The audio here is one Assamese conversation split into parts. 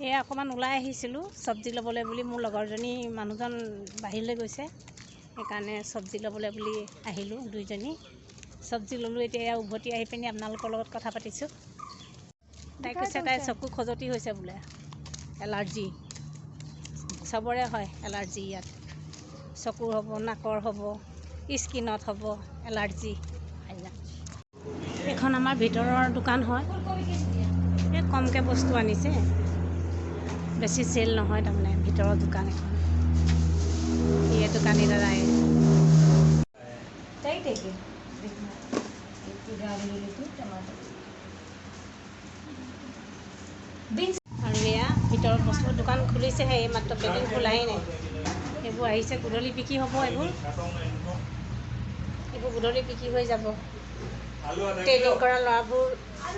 এই অকণমান ওলাই আহিছিলোঁ চব্জি ল'বলৈ বুলি। মোৰ লগৰজনী মানুহজন বাহিৰলৈ গৈছে, সেইকাৰণে চব্জি ল'বলৈ বুলি আহিলোঁ দুইজনী। চব্জি ল'লোঁ, এতিয়া উভতি আহি পিনি আপোনালোকৰ লগত কথা পাতিছোঁ। তাই কৈছে তাই চকু খজুৱতি হৈছে বোলে, এলাৰ্জি। চবৰে হয় এলাৰ্জি ইয়াত, চকুৰ হ'ব, নাকৰ হ'ব, স্কিনত হ'ব এলাৰ্জি। এইখন আমাৰ ভিতৰৰ দোকান হয়, এই কমকৈ বস্তু আনিছে, বেছি চেল নহয় তাৰমানে ভিতৰৰ দোকান এখন। ये दुकान इधर आए আৰু এয়া ভিতৰত বস্তুৰ দোকান খুলিছেহে, এই মাত্ৰ বেডিং খোলাই নাই। এইবোৰ আহিছে, গধূলি বিক্ৰী হ'ব। এইবোৰ গধূলি বিক্ৰী হৈ যাব। ট্ৰেইনিং কৰা ল'ৰাবোৰ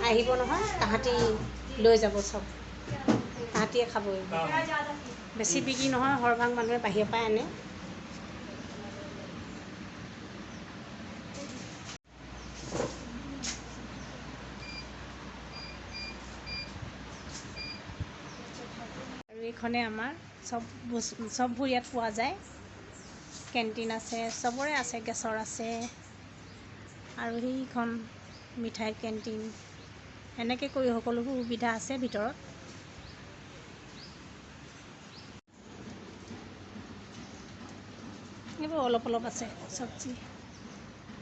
আহিব নহয়, তাহাঁতি লৈ যাব চব, তাহাঁতিয়ে খাব। বেছি বিক্ৰী নহয়, সৰহভাগ মানুহে বাহিৰৰ পৰাই আনে। আৰু এইখনে আমাৰ চববোৰ ইয়াত পোৱা যায়। কেণ্টিন আছে, চবৰে আছে, গেছৰ আছে। আৰু সেইখন মিঠাই কেণ্টিন, এনেকৈ কৰি সকলোবোৰ সুবিধা আছে ভিতৰত। এইবোৰ অলপ অলপ আছে চব্জি,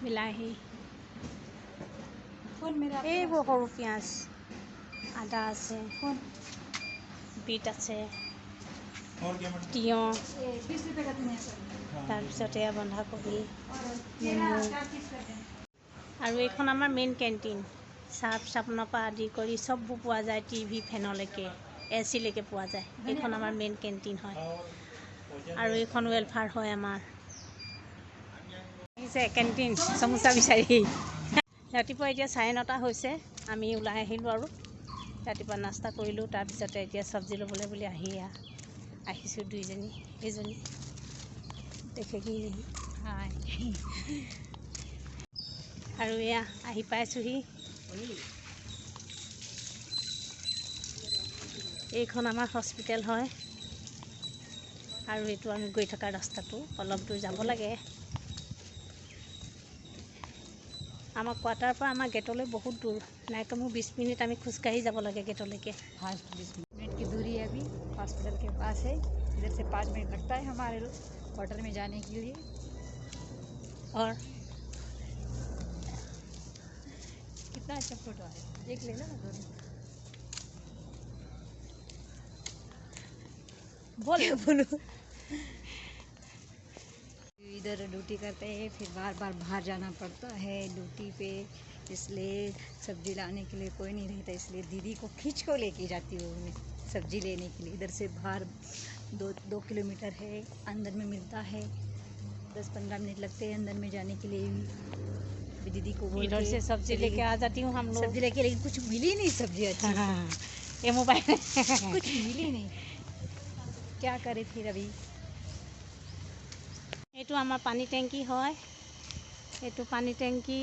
বিলাহী, এইবোৰ সৰু পিঁয়াজ, আদা আছে, বিট আছে, তিয়ঁহ, তাৰপিছতে বন্ধাকবি, নেমু। আৰু এইখন আমাৰ মেইন কেণ্টিন, চাৰ্ফ চাবোনৰ পৰা আদি কৰি চববোৰ পোৱা যায়, টিভি ফেনলৈকে, AC লৈকে পোৱা যায়। এইখন আমাৰ মেইন কেণ্টিন হয়। আৰু এইখন ৱেলফেয়াৰ হয় আমাৰ। আহিছে কেণ্টিন সমোচা বিচাৰি। ৰাতিপুৱা এতিয়া 9:30 হৈছে, আমি ওলাই আহিলোঁ আৰু ৰাতিপুৱা নাস্তা কৰিলোঁ। তাৰপিছতে এতিয়া চব্জি ল'বলৈ বুলি আহিছোঁ দুইজনী। এইজনী দেখে কি হাই। আৰু এয়া আহি পাইছোঁহি। এইখন আমাৰ হস্পিটেল হয়, আৰু এইটো আমি গৈ থকা ৰাস্তাটো অলপ দূৰ যাব লাগে। আমাৰ কোৱাৰ্টাৰৰ পৰা আমাৰ গেটলৈ বহুত দূৰ, নাই কমেও 20 मिनट আমি খোজকাঢ়ি যাব লাগে गेटলৈके। 20 मिनट की दूरी है। अभी हॉस्पिटल के पास है, इधर से 5 मिनट लगता है हमारे क्वार्टर में जाने के लिए। और कितना अच्छा फोटो है, एक ले लो ना दोनों। बोलो इधर ड्यूटी करते हैं, फिर बार बार बाहर जाना पड़ता है ड्यूटी पे, इसलिए सब्जी लाने के लिए कोई नहीं रहता, इसलिए दीदी को खींच को लेके जाती हूँ मैं सब्जी लेने के लिए। इधर से बाहर 2 किलोमीटर है, अंदर में मिलता है, 10-15 मिनट लगते हैं अंदर में जाने के लिए। दीदी को बोल इधर से सब्जी लेके आ जाती हूँ हम लोग। सब्जी लेके, लेकिन कुछ मिली नहीं सब्जी अच्छी। ये मोबाइल कुछ मिली नहीं, क्या करे फिर अभी। এইটো আমাৰ পানী টেংকি হয়, এইটো পানী টেংকি।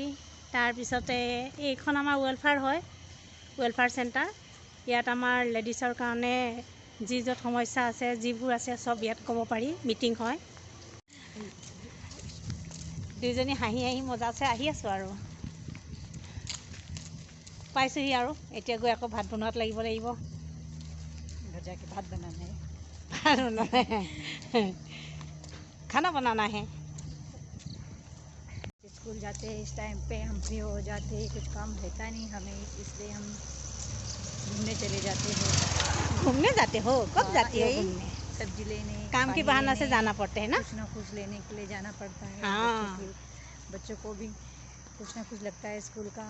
তাৰপিছতে এইখন আমাৰ ৱেলফেয়াৰ হয়, ৱেলফেয়াৰ চেণ্টাৰ। ইয়াত আমাৰ লেডিছৰ কাৰণে যি য'ত সমস্যা আছে, যিবোৰ আছে চব ইয়াত ক'ব পাৰি, মিটিং হয়। দুইজনী হাঁহি হাঁহি মজাছে আহি আছোঁ আৰু পাইছোঁহি। আৰু এতিয়া গৈ আকৌ ভাত বনোৱাত লাগিব। घर जाके भात बनाना है, खाना बनाना है। स्कूल जाते हैं इस टाइम पे हम फ्री हो जाते हैं, कुछ काम रहता नहीं हमें, इसलिए हम घूमने चले जाते हैं। घूमने जाते हो? कब जाती हो घूमने? सब्जी लेने, काम के बहाना से जाना पड़ते है ना? कुछ ना कुछ लेने के लिए जाना पड़ता है। हाँ। बच्चों को भी कुछ ना कुछ लगता है स्कूल का।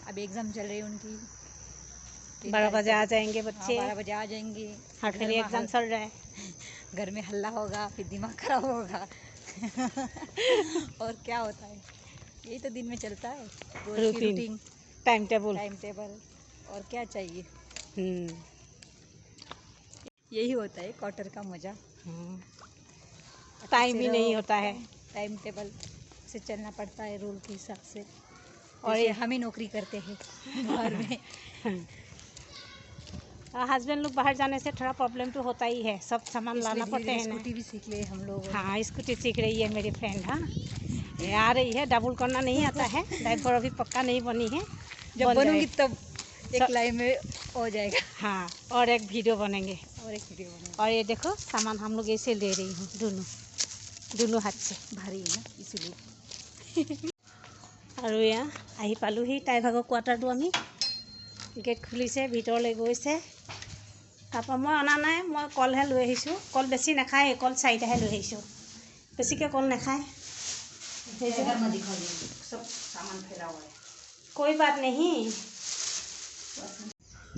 अब एग्ज़ाम चल रही है उनकी, 12 बजे आ जाएंगे बच्चे। 12 बजे आ जाएंगे। हाफ ईयरली एग्जाम चल रहा है, घर में हल्ला होगा, फिर दिमाग खराब होगा। और क्या होता है, यही तो दिन में चलता है, रूटीन, टाइम टेबल। और क्या चाहिए। यही होता है क्वार्टर का मज़ा। टाइम ही नहीं होता है, टाइम टेबल से चलना पड़ता है, रूल के हिसाब से। और और ये हम ही नौकरी करते हैं बाहर में। हस्बैंड लोग बाहर जाने से थोड़ा प्रॉब्लम तो होता ही है, सब सामान लाना पड़ते हैं ना। स्कूटी भी सीख ले हम लोग। हाँ स्कूटी सीख रही है मेरी फ्रेंड। हाँ ये आ रही है, डबल करना नहीं आता है, ड्राइवर अभी पक्का नहीं बनी है, जब बनूंगी तब एक लाइव में हो जाएगा। हाँ और एक वीडियो बनेंगे। और ये देखो सामान हम लोग ऐसे ले रही हूँ, दोनों हाथ से, भारी है ना इसलिए। আৰু এয়া আহি পালোহি তাই ভাগৰ কোৱাৰ্টাৰটো। আমি গেট খুলিছে, ভিতৰলৈ গৈছে। তাৰপৰা মই অনা নাই, মই কলহে লৈ আহিছোঁ। কল বেছি নাখায়, কল 4টাহে লৈ আহিছোঁ, বেছিকৈ কল নাখায়। कोई बात नहीं।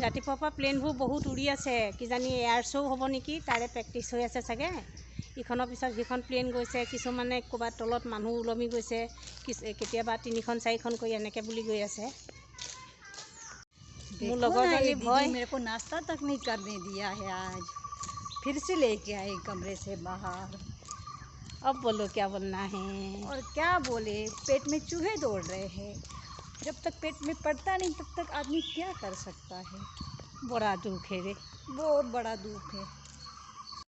ৰাতিপুৱাৰ পৰা প্লেনবোৰ বহুত উৰি আছে, কিজানি এয়াৰ শ্ব' হ'ব নেকি, তাৰে প্ৰেক্টিছ হৈ আছে চাগে। ইখনৰ পিছত সিখন প্লেন গৈছে, কিছুমানে ক'ৰবাত তলত মানুহ ওলমি গৈছে, কেতিয়াবা 3খন 4খন কৰি এনেকৈ বুলি গৈ আছে। মোৰ লগৰজনী ভয়। मेरे को नाश्ता तक नहीं करने दिया है आज, फिर से लेके आए कमरे से बाहर। अब बोलो क्या बोलना है। और क्या बोले, पेट में चूहे दौड़ रहे हैं। जब तक पेट में पड़ता नहीं तब तक आदमी क्या कर सकता है। बड़ा दुख है रे, बहुत बड़ा दुख है।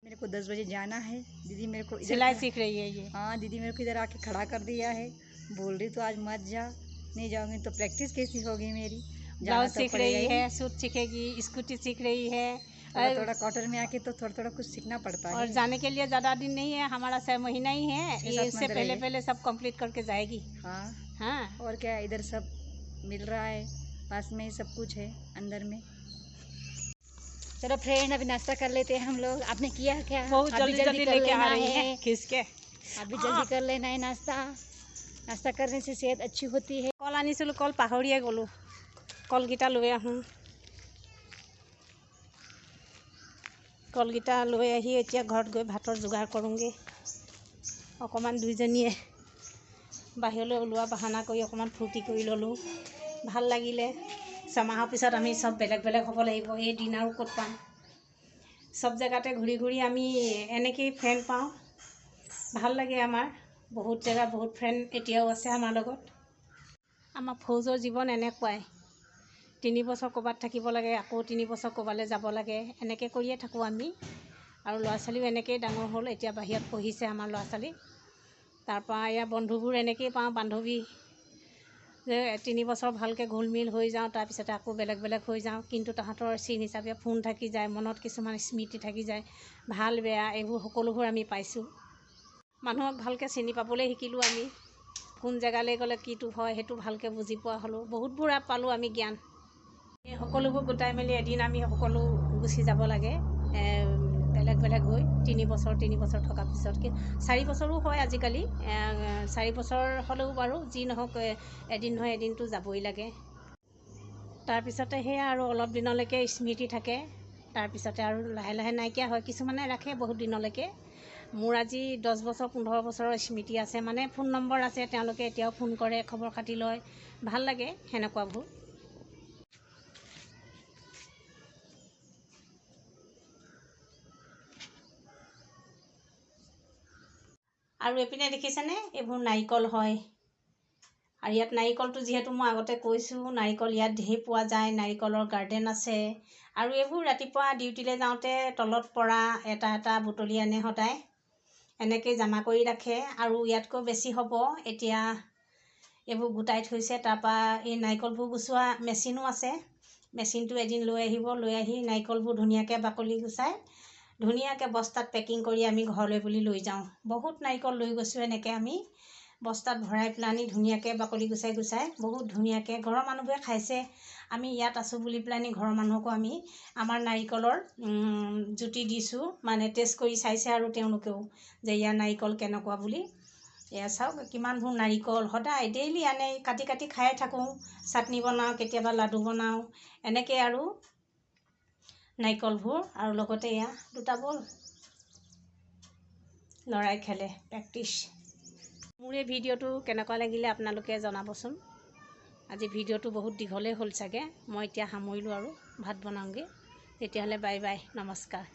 मेरे को 10 बजे जाना है। दीदी मेरे को सिलाई सीख रही है ये। हाँ दीदी मेरे को इधर आके खड़ा कर दिया है, बोल रही तो आज मत जा, नहीं जाऊंगी तो प्रैक्टिस कैसी होगी मेरी। ब्लाउज सीख रही है, सूट सीखेगी, स्कूटी सीख रही है। थोड़ा क्वार्टर में आके तो थोड़ा कुछ सीखना पड़ता है। और जाने के लिए ज़्यादा दिन नहीं है, हमारा 6 महीना ही है, इससे पहले सब कंप्लीट करके जाएगी। हाँ हाँ और क्या, इधर सब मिल रहा है, पास में ही सब कुछ है अंदर में। चलो फ्रेंड अभी नाश्ता कर लेते हैं हम लोग। आपने किया क्या? बहुत जल्दी लेके आ रही है खींच के। अभी जल्दी कर लेना है नाश्ता करने से सेहत अच्छी होती है। कल आनिছিলোঁ, कल পাহৰিয়ে গ'লোঁ, কলকেইটা লৈ আহোঁ। কলকেইটা লৈ আহি এতিয়া ঘৰত গৈ ভাতৰ যোগাৰ কৰোঁগৈ। অকণমান দুইজনীয়ে বাহিৰলৈ ওলোৱা বাহানা কৰি অকণমান ফূৰ্তি কৰি ল'লোঁ, ভাল লাগিলে। ছমাহৰ পিছত আমি চব বেলেগ বেলেগ হ'ব লাগিব, এই দিন আৰু ক'ত পাম। চব জেগাতে ঘূৰি ঘূৰি আমি এনেকেই ফ্ৰেণ্ড পাওঁ, ভাল লাগে আমাৰ। বহুত জেগা বহুত ফ্ৰেণ্ড এতিয়াও আছে আমাৰ লগত। আমাৰ ফৌজৰ জীৱন এনেকুৱাই, 3 বছৰ ক'ৰবাত থাকিব লাগে, আকৌ 3 বছৰ ক'ৰবালৈ যাব লাগে, এনেকৈ কৰিয়ে থাকোঁ আমি। আৰু ল'ৰা ছোৱালীও এনেকৈয়ে ডাঙৰ হ'ল, এতিয়া বাহিৰত পঢ়িছে আমাৰ ল'ৰা ছোৱালী। তাৰপৰা এয়া বন্ধুবোৰ এনেকৈয়ে পাওঁ, বান্ধৱী যে 3 বছৰ ভালকৈ ঘোলমিল হৈ যাওঁ, তাৰপিছতে আকৌ বেলেগ বেলেগ হৈ যাওঁ। কিন্তু তাহাঁতৰ চিন হিচাপে ফোন থাকি যায়, মনত কিছুমান স্মৃতি থাকি যায়, ভাল বেয়া এইবোৰ সকলোবোৰ আমি পাইছোঁ। মানুহক ভালকৈ চিনি পাবলৈ শিকিলোঁ আমি, কোন জেগালৈ গ'লে কিটো হয় সেইটো ভালকৈ বুজি পোৱা হ'লোঁ, বহুতবোৰ পালোঁ আমি জ্ঞান। এই সকলোবোৰ গোটাই মেলি এদিন আমি সকলো গুচি যাব লাগে বেলেগ বেলেগ হৈ। 3 বছৰ থকাৰ পিছত 4 বছৰো হয় আজিকালি, 4 বছৰ হ'লেও বাৰু যি নহওক এদিন নহয় এদিনটো যাবই লাগে। তাৰপিছতে সেয়া আৰু অলপ দিনলৈকে স্মৃতি থাকে, তাৰপিছতে আৰু লাহে লাহে নাইকিয়া হয়। কিছুমানে ৰাখে বহুত দিনলৈকে। মোৰ আজি 10 বছৰ 15 বছৰৰ স্মৃতি আছে, মানে ফোন নম্বৰ আছে, তেওঁলোকে এতিয়াও ফোন কৰে, খবৰ খাতি লয়, ভাল লাগে সেনেকুৱাবোৰ। আৰু এইপিনে দেখিছেনে, এইবোৰ নাৰিকল হয়। আৰু ইয়াত নাৰিকলটো যিহেতু মই আগতে কৈছোঁ, নাৰিকল ইয়াত ঢেৰ পোৱা যায়, নাৰিকলৰ গাৰ্ডেন আছে। আৰু এইবোৰ ৰাতিপুৱা ডিউটিলৈ যাওঁতে তলত পৰা এটা এটা বুটলি আনে সদায়, এনেকৈ জমা কৰি ৰাখে। আৰু ইয়াতকৈ বেছি হ'ব, এতিয়া এইবোৰ গোটাই থৈছে। তাৰপৰা এই নাৰিকলবোৰ গুচোৱা মেচিনো আছে, মেচিনটো এদিন লৈ আহিব, লৈ আহি নাৰিকলবোৰ ধুনীয়াকৈ বাকলি গুচাই ধুনীয়াকৈ বস্তাত পেকিং কৰি আমি ঘৰলৈ বুলি লৈ যাওঁ। বহুত নাৰিকল লৈ গৈছোঁ এনেকৈ আমি বস্তাত ভৰাই পেলানি ধুনীয়াকৈ বাকলি গুচাই বহুত ধুনীয়াকৈ ঘৰৰ মানুহবোৰে খাইছে। আমি ইয়াত আছোঁ বুলি পেলানি ঘৰৰ মানুহকো আমি আমাৰ নাৰিকলৰ জুতি দিছোঁ, মানে টেষ্ট কৰি চাইছে আৰু তেওঁলোকেও যে ইয়াৰ নাৰিকল কেনেকুৱা বুলি। এয়া চাওক কিমানবোৰ নাৰিকল, সদায় ডেইলি আনে, কাটি কাটি খায়ে থাকোঁ, চাটনি বনাওঁ, কেতিয়াবা লাডু বনাওঁ, এনেকৈ আৰু নাৰিকলবোৰ। আৰু লগতে এয়া 2টা বল ল'ৰাই খেলে, প্ৰেক্টিছ। মোৰ এই ভিডিঅ'টো কেনেকুৱা লাগিলে আপোনালোকে জনাবচোন। আজি ভিডিঅ'টো বহুত দীঘলেই হ'ল চাগে, মই এতিয়া সামৰিলোঁ আৰু ভাত বনাওঁগৈ। তেতিয়াহ'লে বাই বাই, নমস্কাৰ।